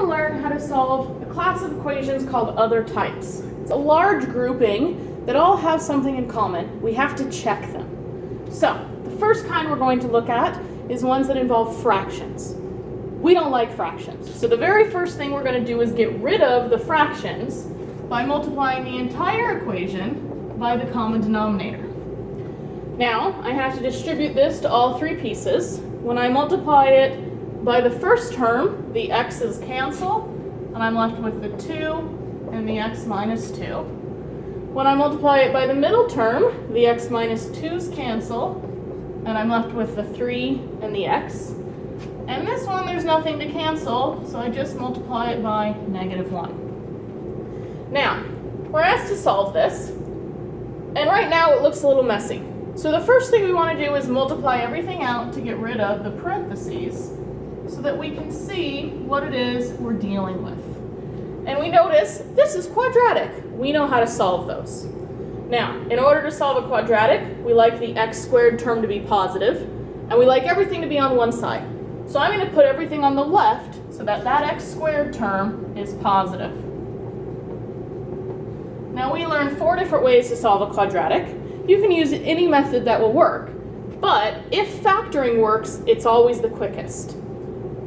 to learn how to solve a class of equations called other types. It's a large grouping that all have something in common. We have to check them. So, the first kind we're going to look at is ones that involve fractions. We don't like fractions. So the very first thing we're going to do is get rid of the fractions by multiplying the entire equation by the common denominator. Now, I have to distribute this to all three pieces. When I multiply it by the first term, the x's cancel, and I'm left with the 2 and the x minus 2. When I multiply it by the middle term, the x minus 2's cancel, and I'm left with the 3 and the x. And this one, there's nothing to cancel, so I just multiply it by -1. Now, we're asked to solve this, and right now it looks a little messy. So the first thing we want to do is multiply everything out to get rid of the parentheses so that we can see what it is we're dealing with. And we notice this is quadratic. We know how to solve those. Now, in order to solve a quadratic, we like the x squared term to be positive, and we like everything to be on one side. So I'm going to put everything on the left so that that x squared term is positive. Now we learned 4 different ways to solve a quadratic. You can use any method that will work, but if factoring works, it's always the quickest.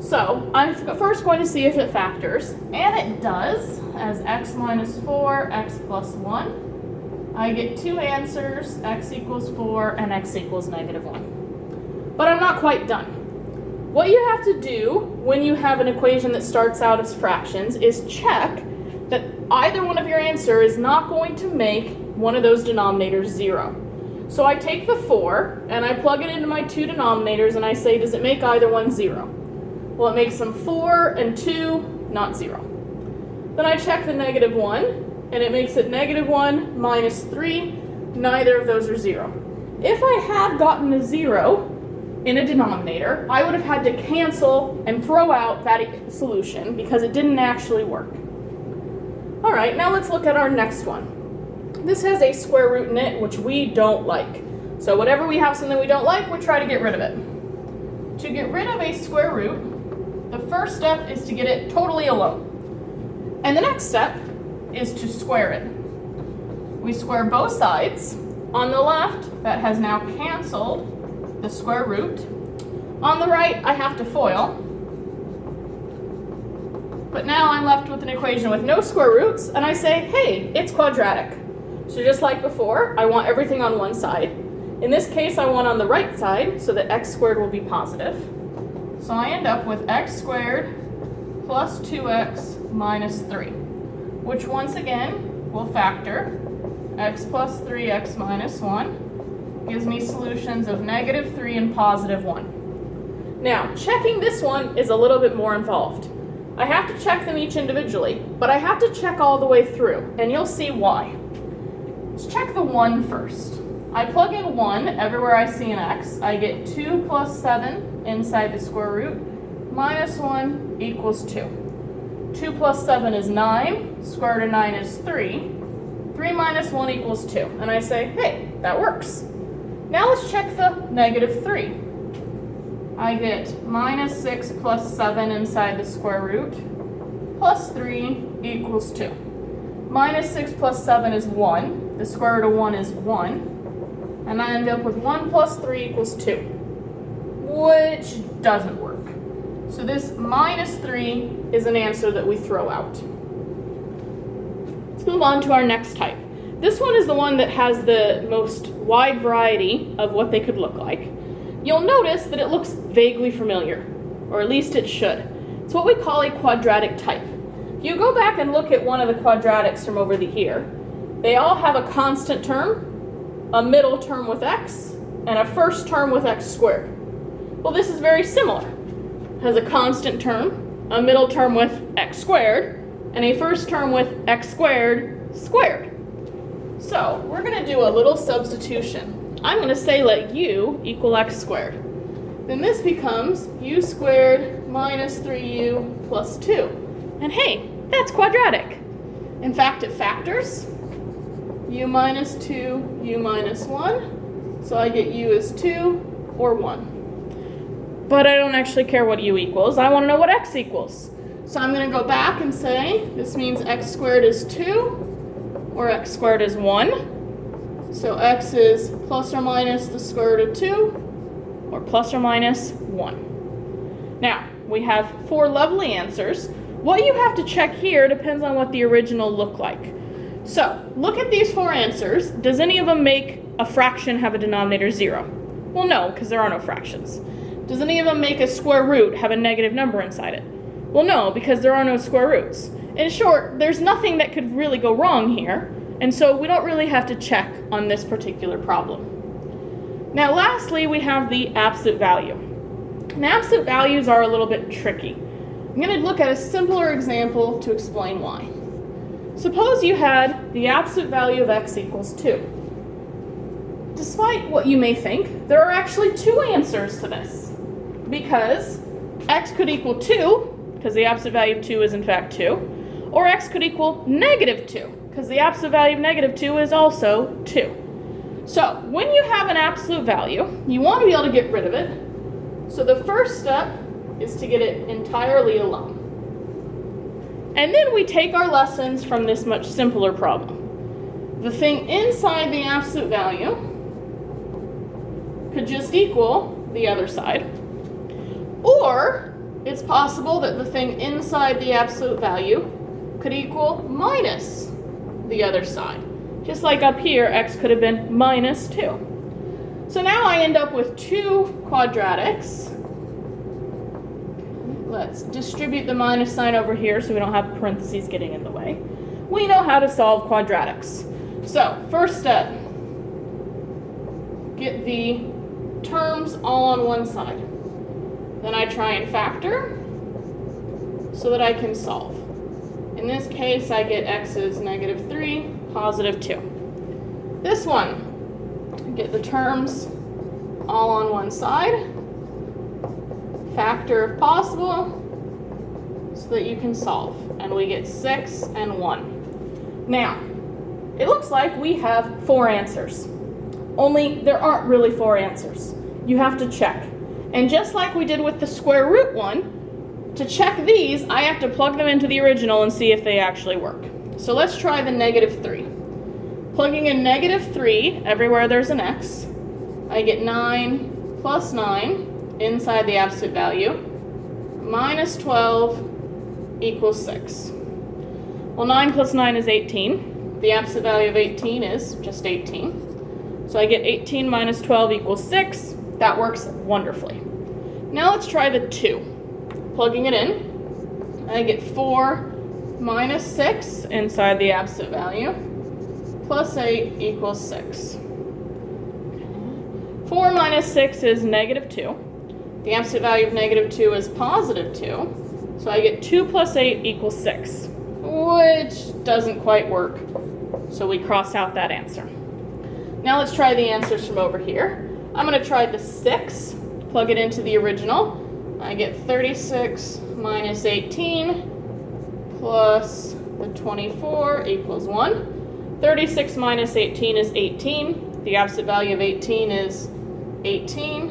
So I'm first going to see if it factors, and it does, as x minus 4, x plus 1. I get two answers, x equals 4 and x equals -1. But I'm not quite done. What you have to do when you have an equation that starts out as fractions is check that either one of your answers is not going to make one of those denominators 0. So I take the 4 and I plug it into my two denominators and I say, does it make either one 0? Well, it makes them 4 and 2, not 0. Then I check the -1 and it makes it -1 minus 3, neither of those are 0. If I had gotten a 0 in a denominator, I would have had to cancel and throw out that solution because it didn't actually work. All right, now let's look at our next one. This has a square root in it, which we don't like. So whenever we have something we don't like, we try to get rid of it. To get rid of a square root, the first step is to get it totally alone. And the next step is to square it. We square both sides. On the left, that has now canceled the square root. On the right, I have to FOIL. But now I'm left with an equation with no square roots, and I say, hey, it's quadratic. So just like before, I want everything on one side. In this case, I want on the right side, so that x squared will be positive. So I end up with x squared plus 2x minus 3, which once again will factor. X plus 3x minus 1 gives me solutions of -3 and +1. Now, checking this one is a little bit more involved. I have to check them each individually, but I have to check all the way through, and you'll see why. Let's check the 1 first. I plug in 1 everywhere I see an x. I get 2 plus 7 inside the square root, minus 1 equals 2. 2 plus 7 is 9, square root of 9 is 3. 3 minus 1 equals 2. And I say, hey, that works. Now let's check the -3. I get minus 6 plus 7 inside the square root, plus 3 equals 2. Minus 6 plus 7 is 1. The square root of 1 is 1. And I end up with 1 plus 3 equals 2, which doesn't work. So this -3 is an answer that we throw out. Let's move on to our next type. This one is the one that has the most wide variety of what they could look like. You'll notice that it looks vaguely familiar, or at least it should. It's what we call a quadratic type. If you go back and look at one of the quadratics from over here, they all have a constant term, a middle term with x, and a first term with x squared. Well, this is very similar. It has a constant term, a middle term with x squared, and a first term with x squared squared. So we're going to do a little substitution. I'm going to say let u equal x squared. Then this becomes u squared minus 3u plus 2. And hey, that's quadratic. In fact, it factors. U minus 2, u minus 1. So I get u is 2 or 1. But I don't actually care what u equals. I want to know what x equals. So I'm going to go back and say this means x squared is 2 or x squared is 1. So x is plus or minus the square root of 2 or plus or minus 1. Now, we have 4 lovely answers. What you have to check here depends on what the original looked like. So, look at these 4 answers. Does any of them make a fraction have a denominator 0? Well, no, because there are no fractions. Does any of them make a square root have a negative number inside it? Well, no, because there are no square roots. In short, there's nothing that could really go wrong here, and so we don't really have to check on this particular problem. Now, lastly, we have the absolute value. And absolute values are a little bit tricky. I'm going to look at a simpler example to explain why. Suppose you had the absolute value of x equals 2. Despite what you may think, there are actually 2 answers to this. Because x could equal 2, because the absolute value of 2 is in fact 2, or x could equal negative 2, because the absolute value of negative 2 is also 2. So, when you have an absolute value, you want to be able to get rid of it. So the first step is to get it entirely alone. And then we take our lessons from this much simpler problem. The thing inside the absolute value could just equal the other side. Or it's possible that the thing inside the absolute value could equal minus the other side. Just like up here, x could have been minus 2. So now I end up with 2 quadratics. Let's distribute the minus sign over here so we don't have parentheses getting in the way. We know how to solve quadratics. So, first step, get the terms all on one side. Then I try and factor so that I can solve. In this case, I get x is negative 3, positive 2. This one, get the terms all on one side. Factor if possible so that you can solve. And we get 6 and 1. Now, it looks like we have 4 answers. Only there aren't really 4 answers. You have to check. And just like we did with the square root one, to check these, I have to plug them into the original and see if they actually work. So let's try the negative 3. Plugging in negative 3 everywhere there's an x, I get 9 plus 9 inside the absolute value, minus 12 equals 6. Well, 9 plus 9 is 18. The absolute value of 18 is just 18. So I get 18 minus 12 equals 6. That works wonderfully. Now let's try the 2. Plugging it in, I get 4 minus 6 inside the absolute value, plus 8 equals 6. 4 minus 6 is negative 2. The absolute value of negative 2 is positive 2, so I get 2 plus 8 equals 6, which doesn't quite work, so we cross out that answer. Now let's try the answers from over here. I'm going to try the 6, plug it into the original. I get 36 minus 18 plus the 24 equals 1. 36 minus 18 is 18. The absolute value of 18 is 18.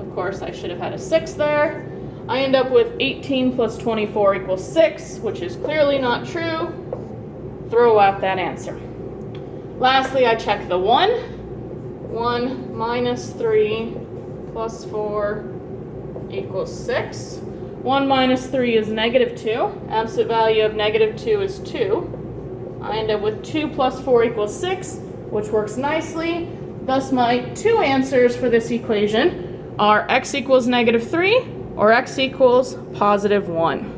Of course, I should have had a 6 there. I end up with 18 plus 24 equals 6, which is clearly not true. Throw out that answer. Lastly, I check the 1. 1 minus 3 plus 4 equals 6. 1 minus 3 is negative 2. Absolute value of negative 2 is 2. I end up with 2 plus 4 equals 6, which works nicely. Thus, my 2 answers for this equation are x equals negative 3 or x equals positive 1.